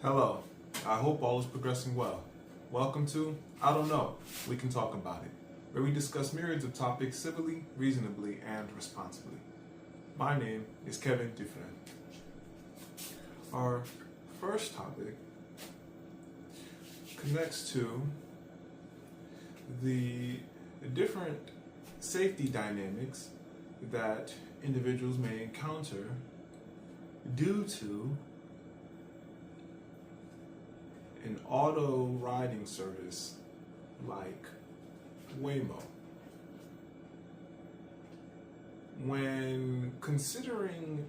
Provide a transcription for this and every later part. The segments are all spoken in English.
Hello, I hope all is progressing well. Welcome to I Don't Know, We Can Talk About It, where we discuss myriads of topics civilly, reasonably, and responsibly. My name is Kevin Dufresne. Our first topic connects to the different safety dynamics that individuals may encounter due to an auto riding service like Waymo. When considering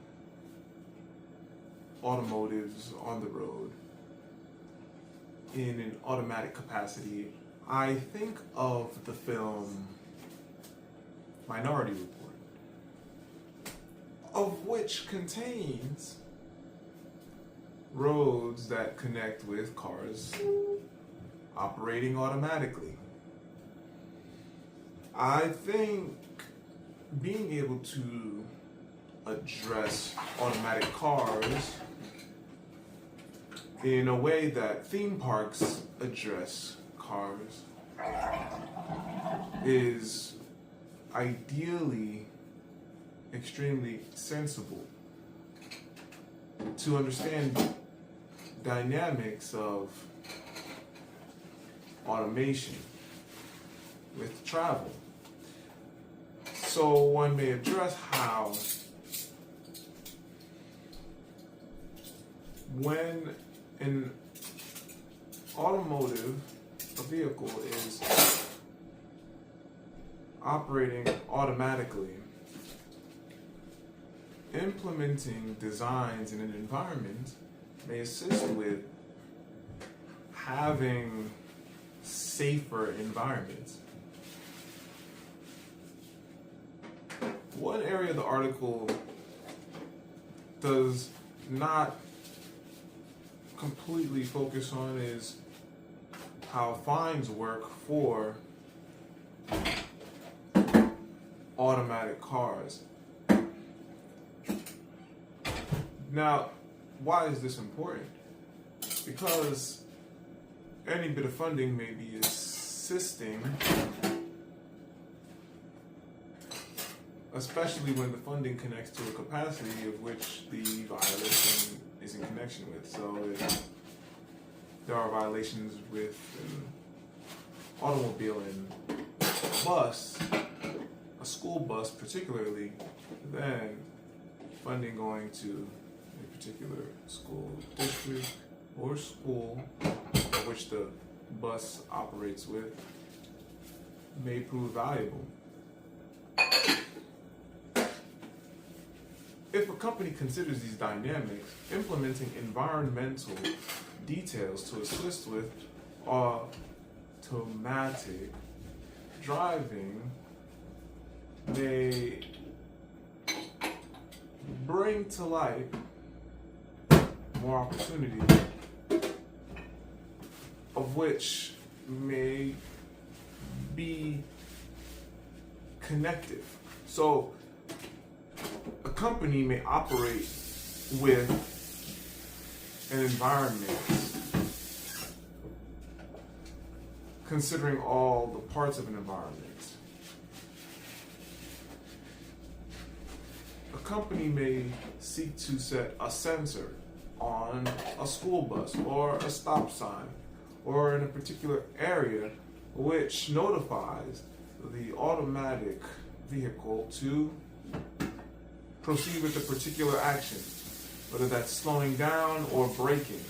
automotives on the road in an automatic capacity, I think of the film Minority Report, of which contains roads that connect with cars operating automatically. I think being able to address automatic cars in a way that theme parks address cars is ideally extremely sensible to understand dynamics of automation with travel. So one may address how when an automotive, a vehicle, is operating automatically, implementing designs in an environment may assist with having safer environments. One area of the article does not completely focus on is how fines work for automatic cars. Now, why is this important? Because any bit of funding may be assisting, especially when the funding connects to a capacity of which the violation is in connection with. So if there are violations with an automobile and a bus, a school bus particularly, then funding going to a particular school district or school which the bus operates with may prove valuable. If a company considers these dynamics, implementing environmental details to assist with automatic driving may bring to light more opportunity, of which may be connective. So a company may operate with an environment considering all the parts of an environment. A company may seek to set a sensor on a school bus or a stop sign or in a particular area which notifies the automatic vehicle to proceed with a particular action, whether that's slowing down or braking.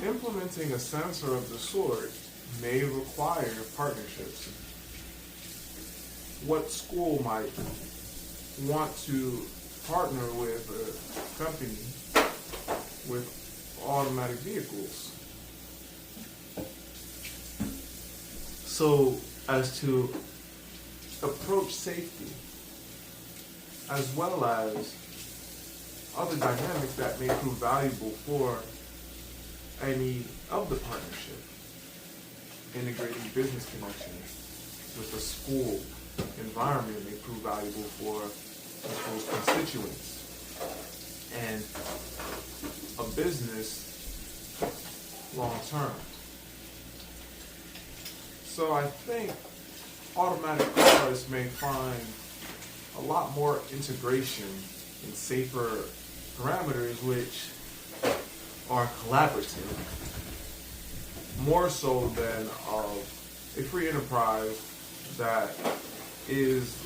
Implementing a sensor of the sort may require partnerships. What school might want to partner with a company with automatic vehicles so as to approach safety, as well as other dynamics that may prove valuable for any of the partnership, integrating business connections with the school environment may prove valuable for the school's constituents and a business long term. So I think automatic cars may find a lot more integration and safer parameters which are collaborative, more so than a free enterprise that is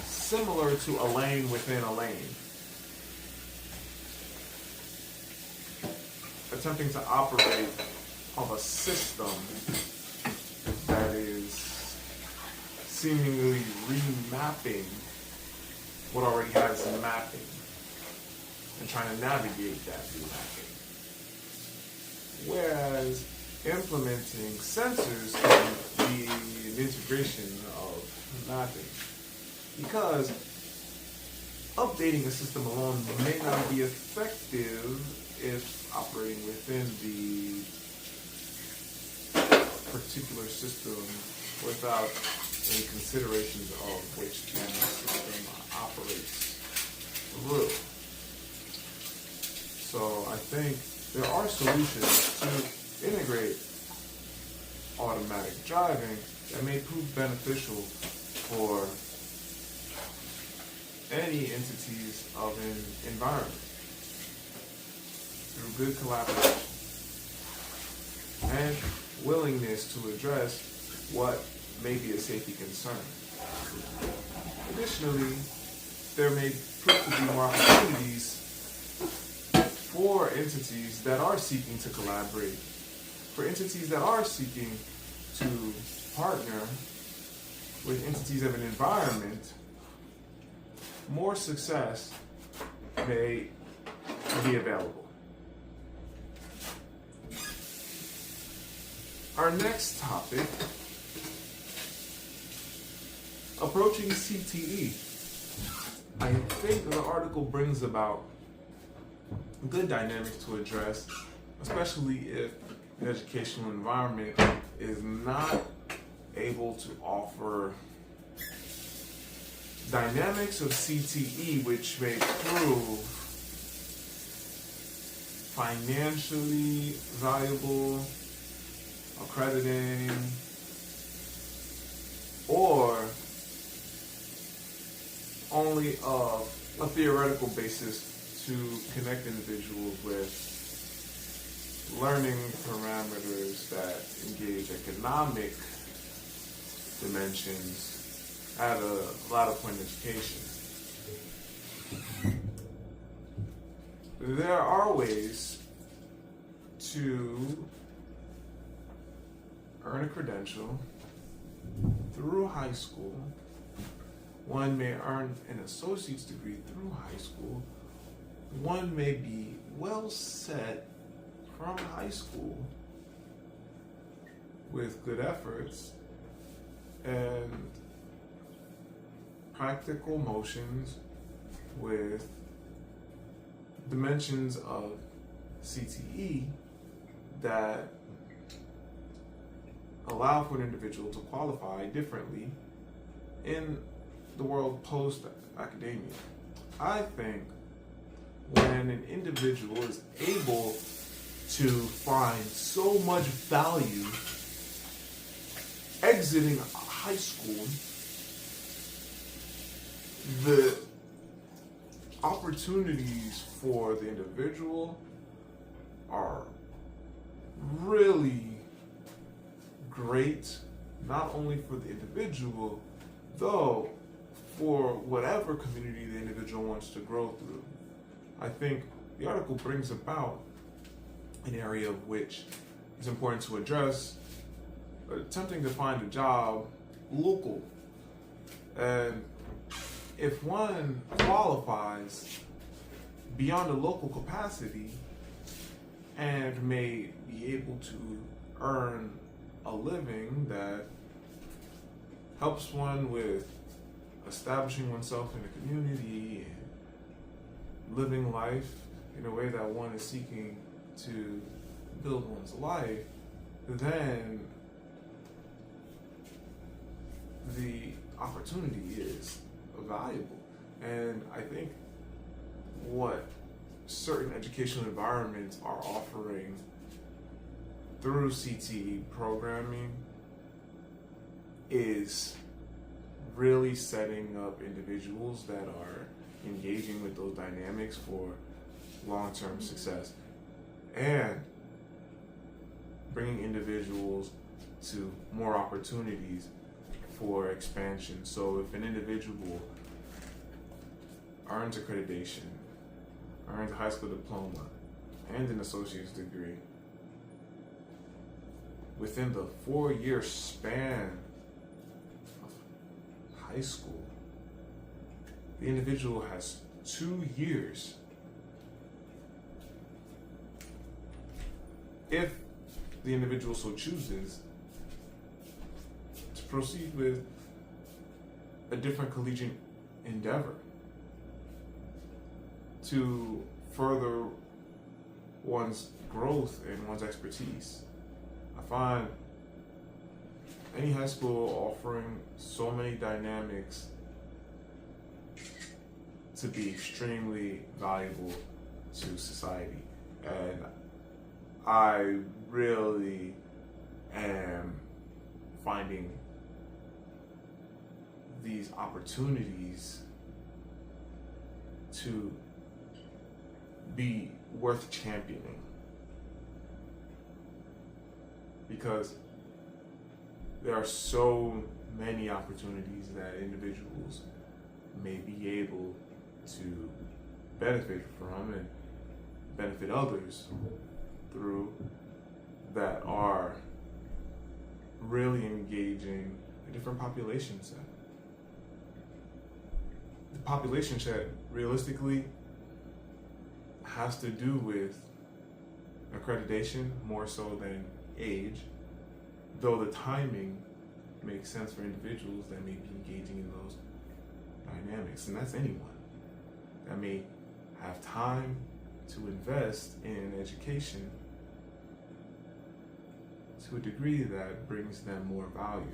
similar to a lane within a lane, attempting to operate of a system that is seemingly remapping what already has mapping and trying to navigate that remapping. Whereas implementing sensors can be an integration of mapping. Because updating a system alone may not be effective if operating within the particular system without any considerations of which the system operates through. So I think there are solutions to integrate automatic driving that may prove beneficial for any entities of an environment through good collaboration and willingness to address what may be a safety concern. Additionally, there may prove to be more opportunities for entities that are seeking to collaborate, for entities that are seeking to partner with entities of an environment. More success may be available. Our next topic, approaching CTE. I think the article brings about good dynamics to address, especially if the educational environment is not able to offer dynamics of CTE which may prove financially valuable, accrediting, or only a theoretical basis to connect individuals with learning parameters that engage economic dimensions at a latter point in education. There are ways to earn a credential through high school. One may earn an associate's degree through high school. One may be well set from high school with good efforts and practical motions with dimensions of CTE that allow for an individual to qualify differently in the world post-academia. I think when an individual is able to find so much value exiting high school, the opportunities for the individual are really great, not only for the individual, though for whatever community the individual wants to grow through. I think the article brings about an area of which is important to address, attempting to find a job local. And if one qualifies beyond a local capacity and may be able to earn a living that helps one with establishing oneself in a community and living life in a way that one is seeking to build one's life, then the opportunity is valuable. And I think what certain educational environments are offering through CTE programming is really setting up individuals that are engaging with those dynamics for long-term success and bringing individuals to more opportunities for expansion. So if an individual earns accreditation, earns a high school diploma, and an associate's degree, within the 4-year span of high school, the individual has 2 years, if the individual so chooses, to proceed with a different collegiate endeavor to further one's growth and one's expertise. I find any high school offering so many dynamics to be extremely valuable to society, and I really am finding these opportunities to be worth championing, because there are so many opportunities that individuals may be able to benefit from and benefit others through, that are really engaging a different population set. The population set realistically has to do with accreditation more so than age, though the timing makes sense for individuals that may be engaging in those dynamics, and that's anyone that may have time to invest in education to a degree that brings them more value,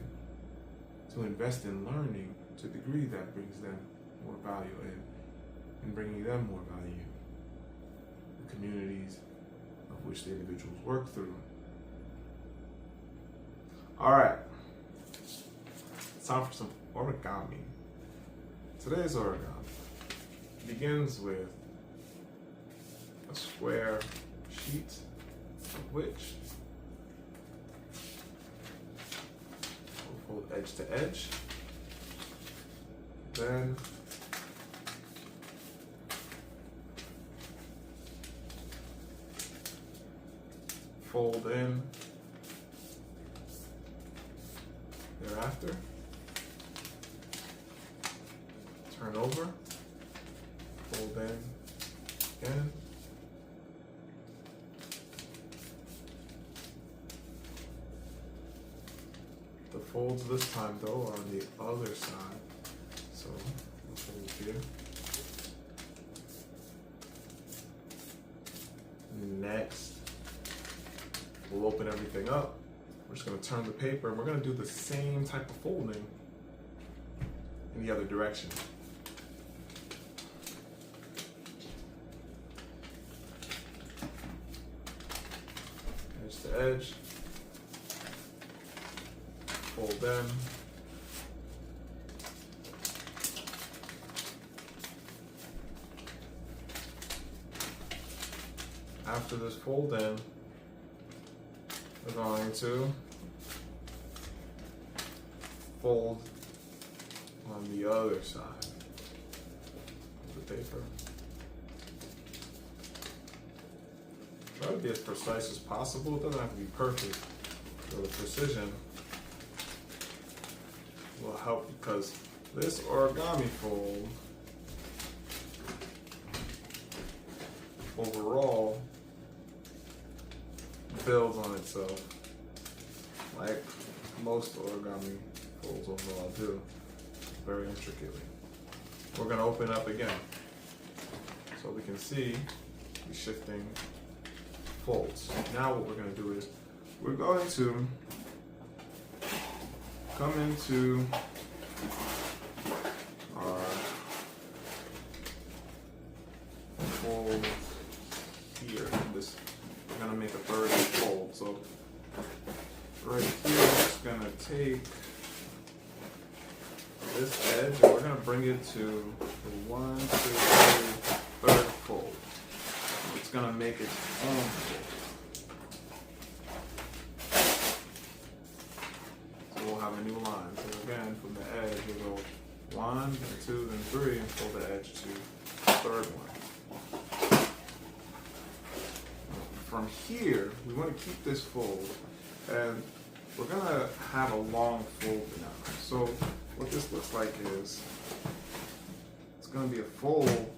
to invest in learning to a degree that brings them more value, and bringing them more value, the communities of which the individuals work through. All right, it's time for some origami. Today's origami begins with a square sheet of which we'll fold edge to edge, then fold in thereafter, turn over, fold in again, the folds this time though are on the other side, so we'll fold here. Next, we'll open everything up. We're just going to turn the paper, and we're going to do the same type of folding in the other direction. Edge to edge, fold in, after this fold in, we're going to fold on the other side of the paper. Try to be as precise as possible. It doesn't have to be perfect, so the precision will help, because this origami fold overall builds on itself, like most origami folds overall do, very intricately. We're going to open up again so we can see the shifting folds. Now what we're going to do is we're going to come into our fold here. This, we're gonna make a third fold. So right here, we're just gonna take this edge and we're gonna bring it to the 1, 2, 3, third fold. It's gonna make its own fold. So we'll have a new line. So again, from the edge, we'll go 1, then 2, then 3, and fold the edge to the third one. From here, we want to keep this fold, and we're gonna have a long fold now. So what this looks like is, it's gonna be a fold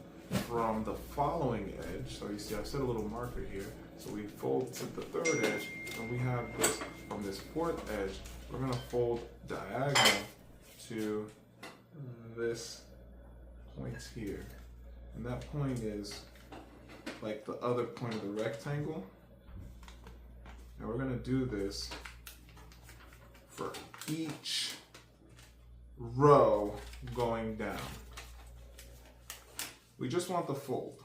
from the following edge. So you see I've set a little marker here. So we fold to the third edge, and we have this from this fourth edge, we're gonna fold diagonal to this point here. And that point is like the other point of the rectangle. And we're gonna do this for each row going down. We just want the fold.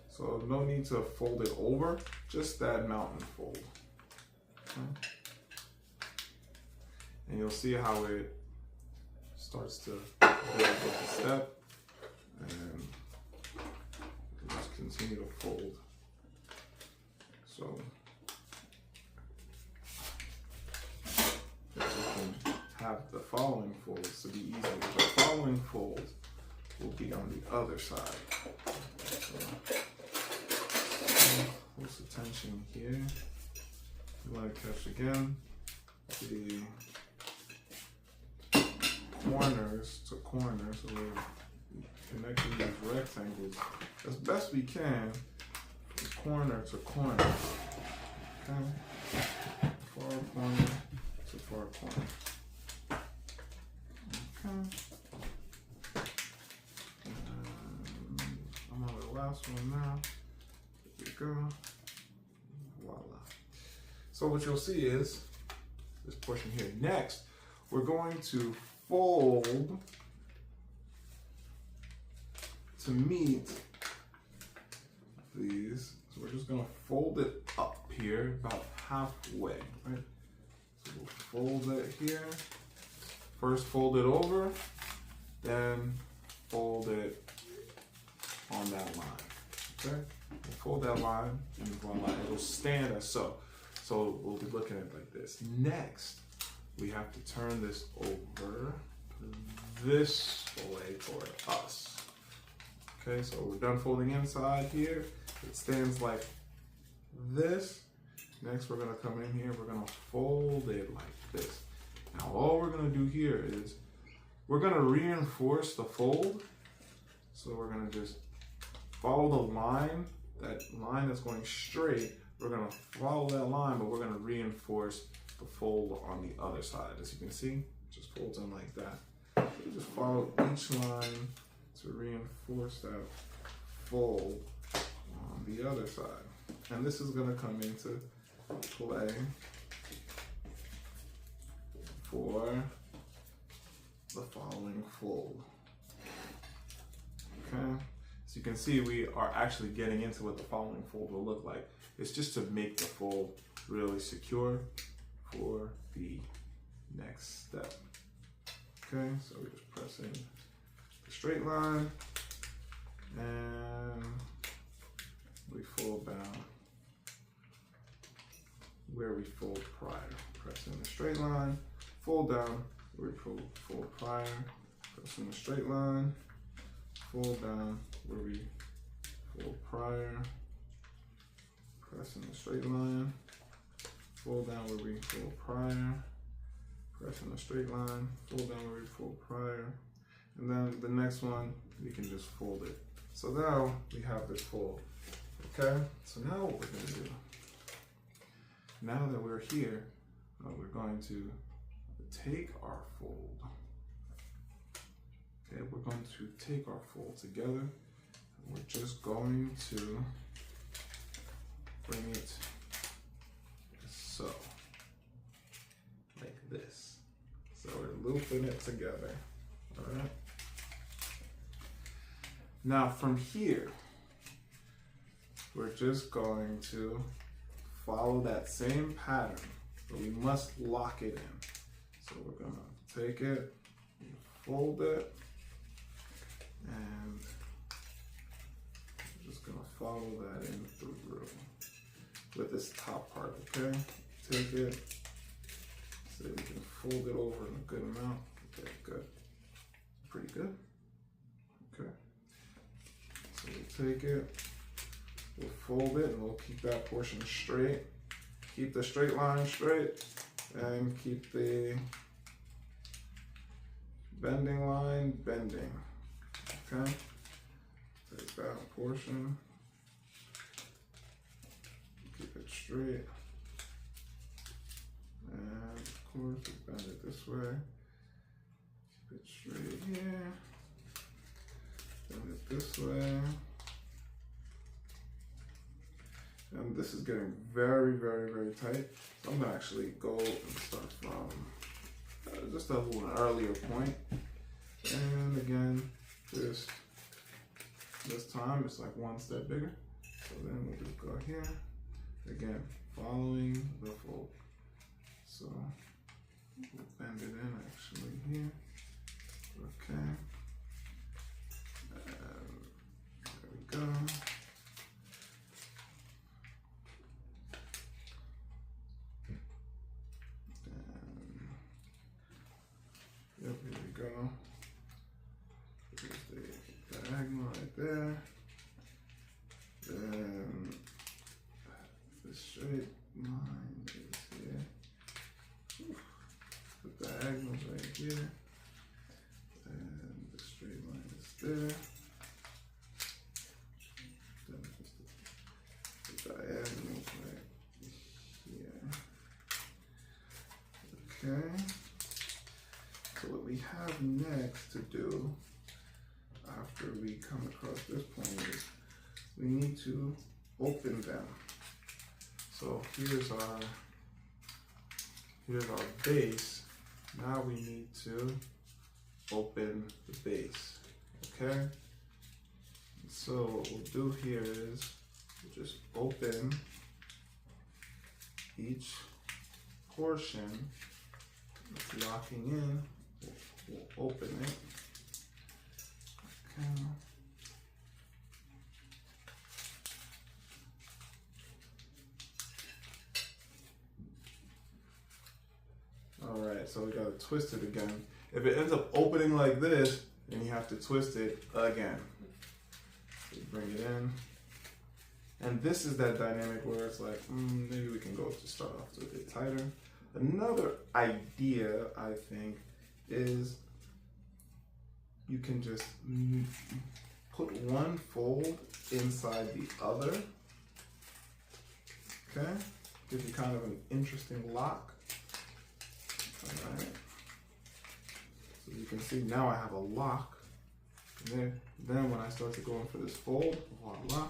So no need to fold it over, just that mountain fold. Okay. And you'll see how it starts to build with the step, and just continue to fold. So we can have the following folds to be easy. The following folds will be on the other side. So, close attention here. You want to catch again the corners to corners. So we're connecting these rectangles as best we can from corner to corner. Okay? Far corner to far corner. Okay. I'm on the last one now. There we go. Voila. So what you'll see is this portion here. Next, we're going to fold to meet these. So we're just going to fold it up here about halfway, right? So we'll fold it here. First fold it over, then fold it on that line, okay? We'll fold that line and voila, it'll stand as so. So we'll be looking at it like this. Next, we have to turn this over this way toward us. Okay, so we're done folding inside here. It stands like this. Next, we're gonna come in here, we're gonna fold it like this. Now, all we're gonna do here is we're gonna reinforce the fold. So we're gonna just follow the line, that line that's going straight. We're gonna follow that line, but we're gonna reinforce the fold on the other side. As you can see, just folds in like that. So just follow each line to reinforce that fold on the other side. And this is gonna come into play for the following fold. Okay, so you can see we are actually getting into what the following fold will look like. It's just to make the fold really secure for the next step. Okay, so we just press in the straight line and we fold down where we fold prior. Press in the straight line, fold down where we fold prior, press in the straight line, fold down where we fold prior, press in the straight line, fold down where we fold prior, press in the straight line, fold down where we fold prior, and then the next one we can just fold it. So now we have this fold. Okay, so now what we're going to do, now that we're here, we're going to take our fold. Okay, we're going to take our fold together, and we're just going to bring it so, like this. So we're looping it together, all right? Now from here, we're just going to follow that same pattern, but we must lock it in. So we're gonna take it, fold it, and we're just gonna follow that in through with this top part, okay? Take it, so we can fold it over in a good amount. Okay, good. Pretty good. Okay. So we'll take it, we'll fold it, and we'll keep that portion straight. Keep the straight line straight, and keep the bending line bending. Okay? Take that portion, keep it straight, and of course we bend it this way. Keep it straight here, bend it this way. And this is getting very, very, very tight. So I'm gonna actually go and start from just a little earlier point. And again, this time it's like one step bigger. So then we'll just go here. Again, following the fold. So we'll bend it in actually here. Okay. There we go. Yep, here we go. There's the diagonal right there. Then the straight line is here. The diagonal's right here. And the straight line is there. Then the diagonal's right here. Okay. So what we have next to do after we come across this point is we need to open them. So here's our base. Now we need to open the base. Okay? So what we'll do here is we'll just open each portion. It's locking in. We'll open it. Okay. All right, so we gotta twist it again. If it ends up opening like this, then you have to twist it again. So you bring it in. And this is that dynamic where it's like, maybe we can go to start off a bit tighter. Another idea, I think, is you can just put one fold inside the other. Okay? Gives you kind of an interesting lock. All right. So you can see now I have a lock. And then when I start to go in for this fold, voila,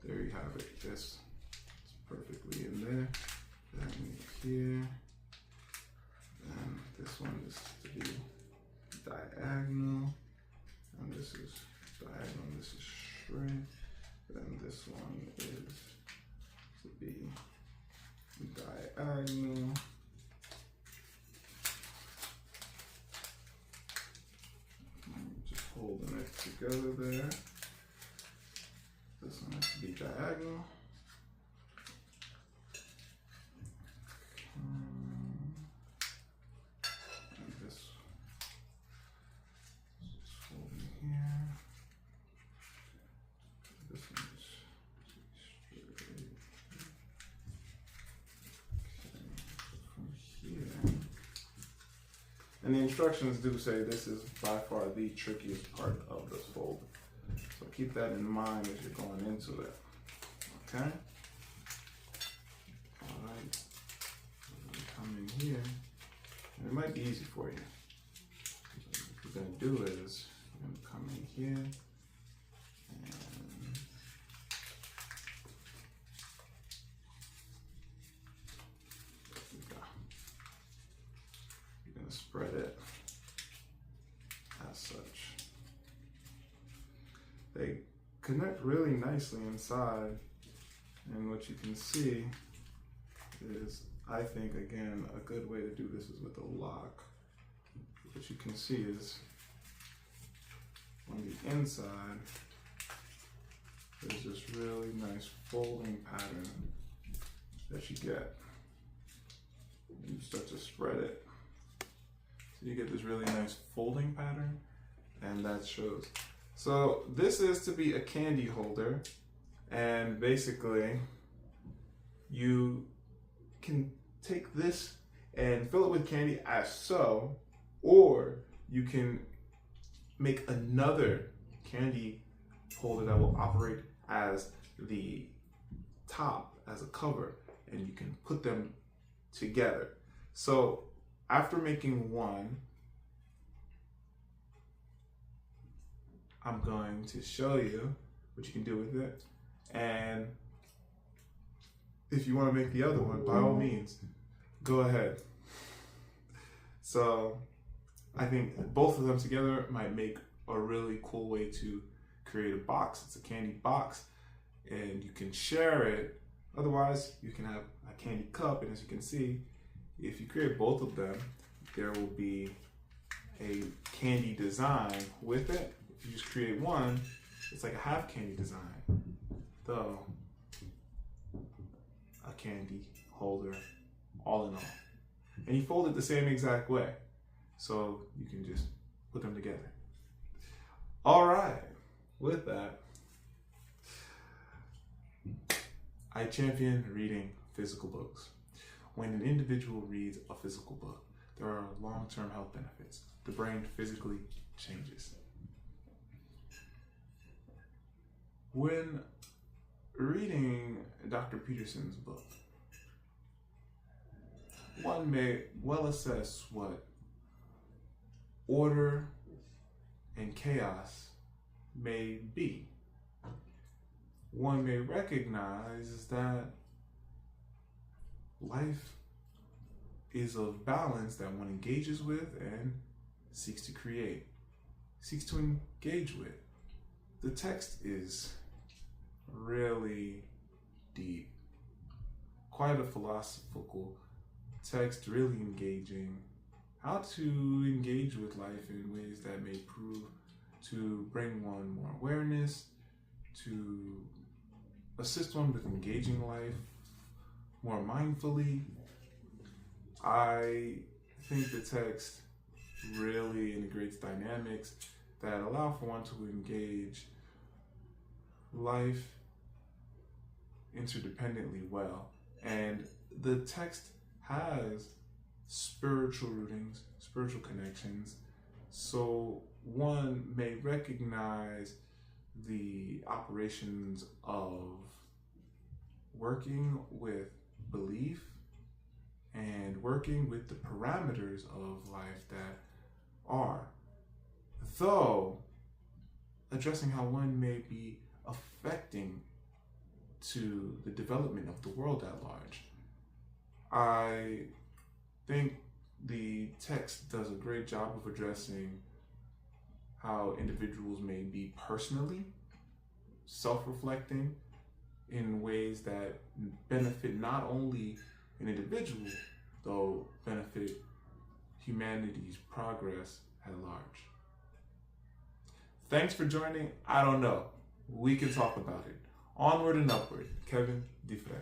there you have it. This is perfectly in there. Then here. And this one is to be diagonal, and this is diagonal, this is straight. Then this one is to be diagonal. Just holding it together there. This one has to be diagonal. And the instructions do say this is by far the trickiest part of this fold. So keep that in mind as you're going into it. Okay? Alright. Come in here. And it might be easy for you. What you're going to do is you're going to come in here. Spread it as such. They connect really nicely inside, And what you can see is, I think, again, a good way to do this is with a lock. What you can see is on the inside, there's this really nice folding pattern that you get. You start to spread it. So you get this really nice folding pattern, and that shows. So this is to be a candy holder, and basically you can take this and fill it with candy as so, or you can make another candy holder that will operate as the top, as a cover, and you can put them together. So after making one, I'm going to show you what you can do with it. And if you want to make the other one, by all means, go ahead. So I think both of them together might make a really cool way to create a box. It's a candy box, and you can share it. Otherwise, you can have a candy cup, and as you can see, if you create both of them, there will be a candy design with it. If you just create one, it's like a half candy design, though a candy holder, all in all. And you fold it the same exact way, so you can just put them together. All right, with that, I champion reading physical books. When an individual reads a physical book, there are long-term health benefits. The brain physically changes. When reading Dr. Peterson's book, one may well assess what order and chaos may be. One may recognize that life is a balance that one engages with and seeks to create, seeks to engage with. The text is really deep, quite a philosophical text, really engaging. How to engage with life in ways that may prove to bring one more awareness, to assist one with engaging life more mindfully. I think the text really integrates dynamics that allow for one to engage life interdependently well. And the text has spiritual rootings, spiritual connections, so one may recognize the operations of working with belief and working with the parameters of life that are, though addressing how one may be affecting to the development of the world at large. I think the text does a great job of addressing how individuals may be personally self-reflecting in ways that benefit not only an individual, though benefit humanity's progress at large. Thanks for joining. I don't know. We can talk about it. Onward and Upward. Kevin Dufresne.